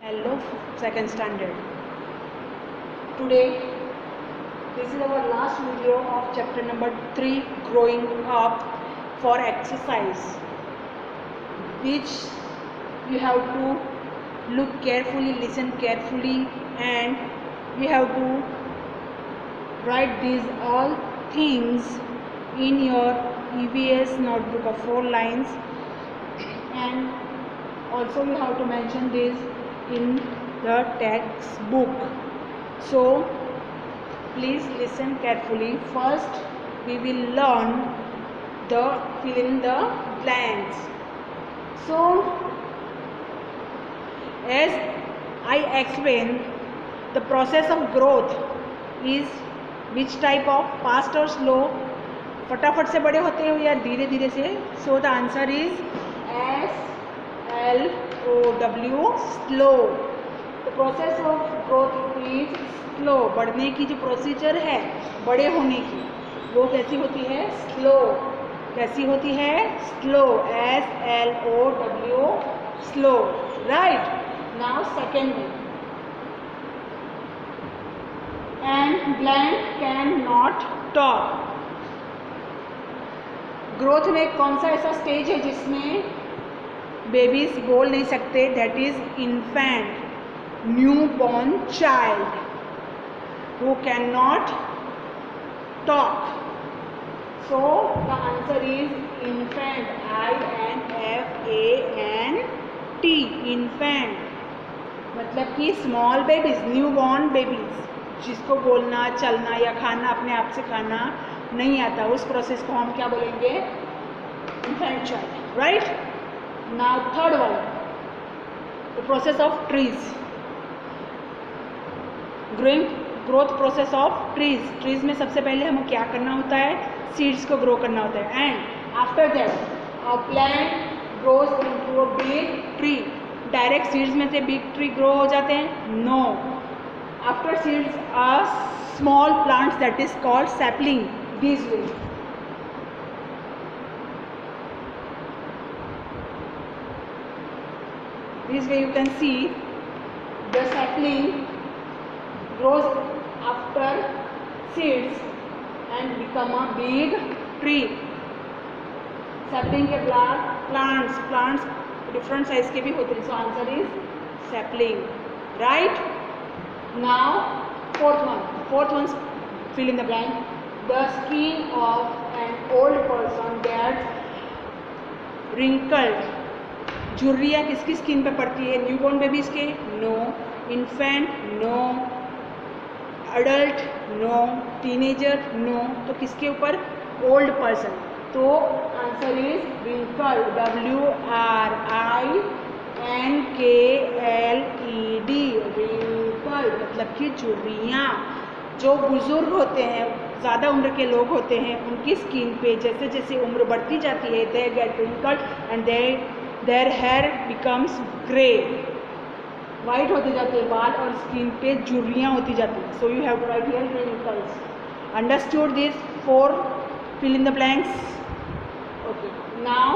Hello, second standard. Today, this is our last video of chapter number 3, growing up, for exercise, which you have to look carefully, listen carefully, and we have to write these all things in your EVS notebook of 4 lines, and also you have to mention this in the textbook. So please listen carefully. First we will learn the fill in the blanks. So as I explained, the process of growth is which type of fast or slow, फटाफट से बड़े होते हो या धीरे धीरे से. So the answer is SLOW, slow. The process of growth is slow. बढ़ने की जो प्रोसीजर है, बड़े होने की, वो कैसी होती है? स्लो. कैसी होती है? Slow. SLOW, slow. Right. Now second one. And blank can not talk. Growth में कौन सा ऐसा स्टेज है जिसमें बेबीज बोल नहीं सकते? That is infant, new born child who cannot talk. So the answer is infant. INFANT. infant मतलब कि small babies, new born babies, जिसको बोलना, चलना या खाना अपने आप से खाना नहीं आता, उस प्रोसेस को हम क्या बोलेंगे? Infant child. Right. Now third one, the process of trees. Growth process of trees. Trees में सबसे पहले हमें क्या करना होता है? सीड्स को ग्रो करना होता है. And after that a plant grows into a big tree. Direct seeds में से बिग ट्री ग्रो हो जाते हैं? No. After seeds a small plants that is called sapling. This way. This way you can see the sapling grows after seeds and become a big tree. Sapling के plants different size के भी होते हैं. So answer is sapling. Right. Now fourth one fill in the blank. The skin of an old person gets wrinkled. झुर्रियाँ किसकी skin पे पड़ती है? न्यूबॉर्न बेबीज के? No. Infant? No. Adult? No. Teenager? No. तो किसके ऊपर? Old person. तो answer is wrinkled. WRINKLED. wrinkled मतलब कि झुर्रियाँ. जो बुजुर्ग होते हैं, ज़्यादा उम्र के लोग होते हैं, उनकी स्किन पे जैसे जैसे उम्र बढ़ती जाती है, they get wrinkled and their hair becomes grey. White होते जाते हैं बाल और स्किन पे झुर्रियाँ होती जाती हैं. So you have to write here wrinkles. Understood this 4 fill in the blanks? Okay. Now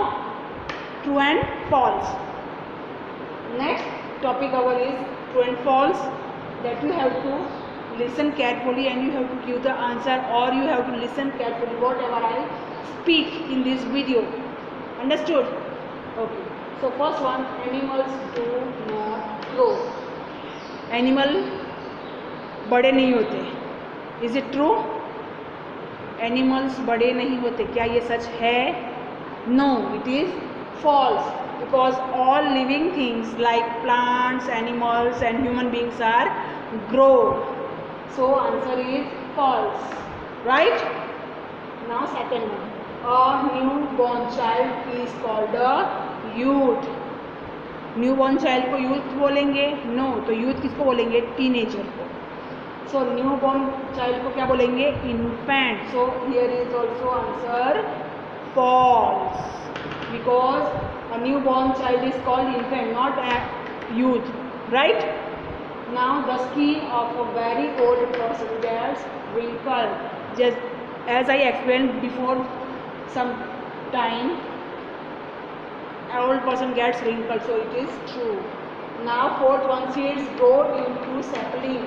true and false. Next topic our is true and false, that you have to listen carefully and you have to give the answer, or you have to listen carefully whatever I speak in this video. Understood? Okay. So first one, animals do not grow. Animal बड़े नहीं होते. Is it true? Animals बड़े नहीं होते. क्या ये सच है? No, it is false. Because all living things like plants, animals and human beings are grow. So answer is false. Right? Now second one. A newborn child is called a youth. Newborn child को youth बोलेंगे? No. तो youth किसको बोलेंगे? Teenager को. सो newborn child को क्या बोलेंगे? Infant. So here is also answer false, because a newborn child is called infant, not a youth. Right. Now the skin of a very old person gets wrinkled. Just as I explained before some time, an old person gets wrinkled, so it is true. Now fourth one, seeds grow into sapling.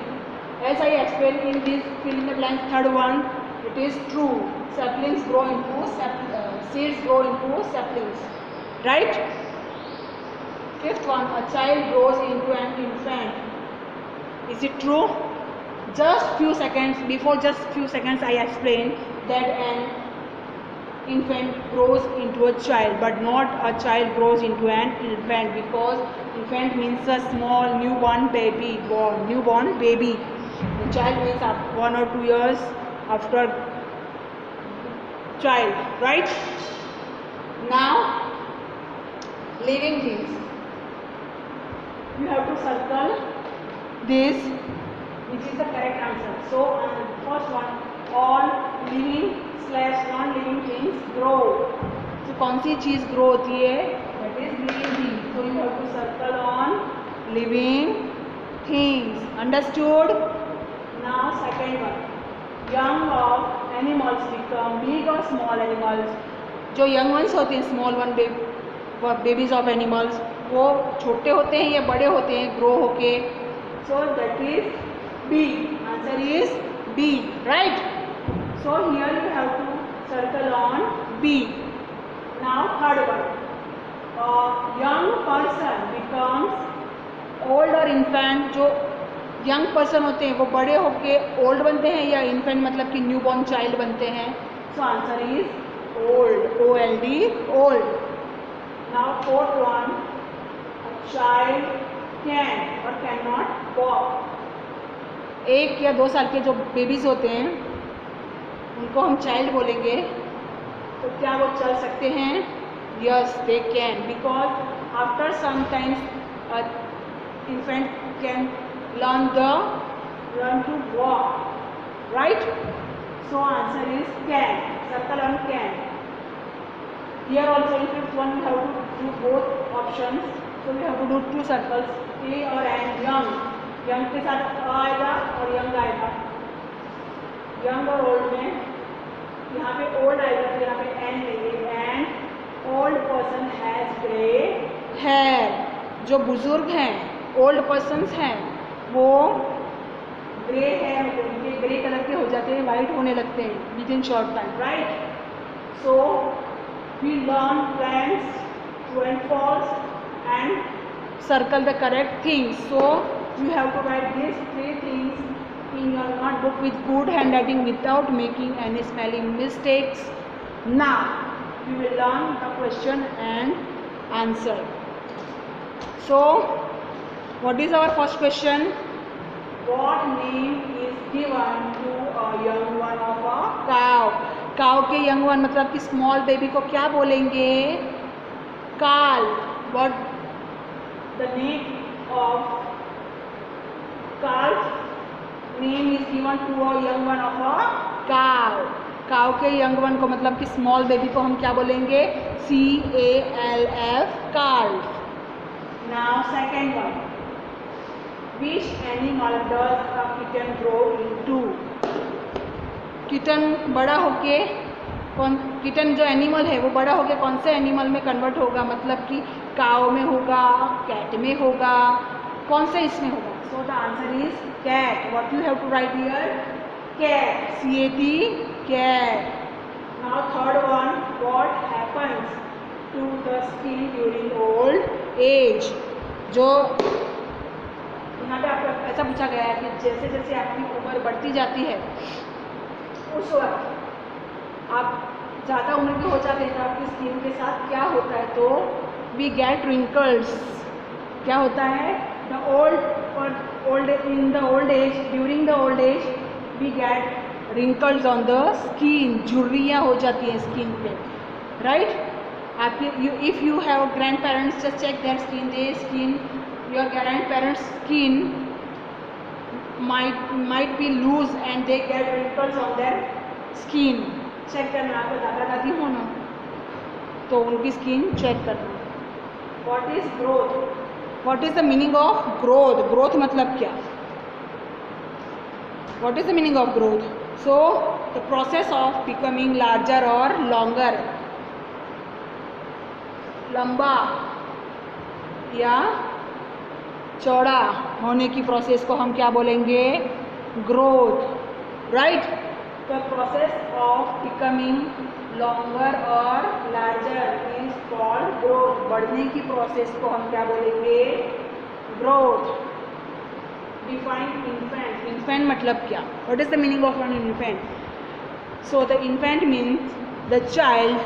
As I explained in this fill in the blank third one, it is true. Saplings grow into seeds grow into saplings. Right? Fifth one, a child grows into an infant. Is it true? Just few seconds I explained that an infant grows into a child, but not a child grows into an infant, because infant means a small newborn baby. The child means 1 or 2 years after child, right? Now, living things. You have to circle this, which is the correct answer. So, first one, all living / non-living things grow. So, कौन सी चीज grow होती है? That is living things. So, you have to circle on living things. Understood? Now, second one, young of animals become big or small animals. जो young ones होते हैं, small one babies of animals, वो छोटे होते हैं या बड़े होते हैं ग्रो होके? So that is B. Answer is B, right? So here you have to circle on B. Now third one, a young person becomes old or infant. जो young person होते हैं वो बड़े होके old बनते हैं या infant मतलब कि newborn child बनते हैं? So answer is old, O-L-D, old. Now fourth one, a child can or cannot walk. 1 या 2 साल के जो बेबीज होते हैं उनको हम चाइल्ड बोलेंगे, तो क्या वो चल सकते हैं? Yes, they can, because after some times infant can learn to walk, right? So answer is can. Circle on can. Here also in fifth one we have to do both options. So we have to do 2 circles, A और N. young के साथ A आएगा और young आएगा. young और old में यहाँ पे old आएगा तो यहाँ पे N लेंगे. and old person has grey hair. जो बुजुर्ग हैं, old persons हैं, वो ग्रे हेयर होते हैं, उनके ग्रे कलर के हो जाते हैं, वाइट होने लगते हैं with in short time, right? So we learn plants, true and false, and circle the correct things. So you have to write these 3 things in your notebook with good handwriting without making any spelling mistakes. Now we will learn the question and answer. So what is our first question? What name is given to a young one of a cow? Cow के young one मतलब कि small baby को क्या बोलेंगे? Calf. What the name of calf name is given to a young one of a cow. Cow के young one को मतलब कि स्मॉल बेबी को हम क्या बोलेंगे? CALF, काल्फ. Now second one, which animal does a kitten grow into? Kitten बड़ा होके किटन जो एनिमल है वो बड़ा होके कौन से एनिमल में कन्वर्ट होगा? मतलब कि काउ में होगा, कैट में होगा, कौन से इसमें होगा? So the answer is cat. What you have to write here? Cat, CAT, cat. Now third one, what happens to the skin during old age? जो यहाँ पे आपको ऐसा पूछा गया है कि जैसे जैसे आपकी उम्र बढ़ती जाती है उस वक्त आप ज़्यादा उम्र के हो जाते हैं तो आपकी स्किन के साथ क्या होता है? तो वी गेट रिंकल्स. क्या होता है? The old age, during the old age we get wrinkles on the skin. झुर्रियाँ हो जाती हैं स्किन पे, राइट? आपके if you have grand parents, just check their skin. Your grand parents skin might be loose and they get wrinkles on their skin. चेक करना. आपको दादा दादी हो ना तो उनकी स्किन चेक करना. What is growth? What is the meaning of growth? Growth मतलब क्या? What is the meaning of growth? So the process of becoming larger or longer. लंबा या चौड़ा होने की प्रोसेस को हम क्या बोलेंगे? Growth, right? The process of becoming longer और लार्जर इज कॉल्ड ग्रोथ। बढ़ने की प्रोसेस को हम क्या बोलेंगे? ग्रोथ। Define infant. इन्फेंट मतलब क्या? What is the meaning of an infant? So the infant means the child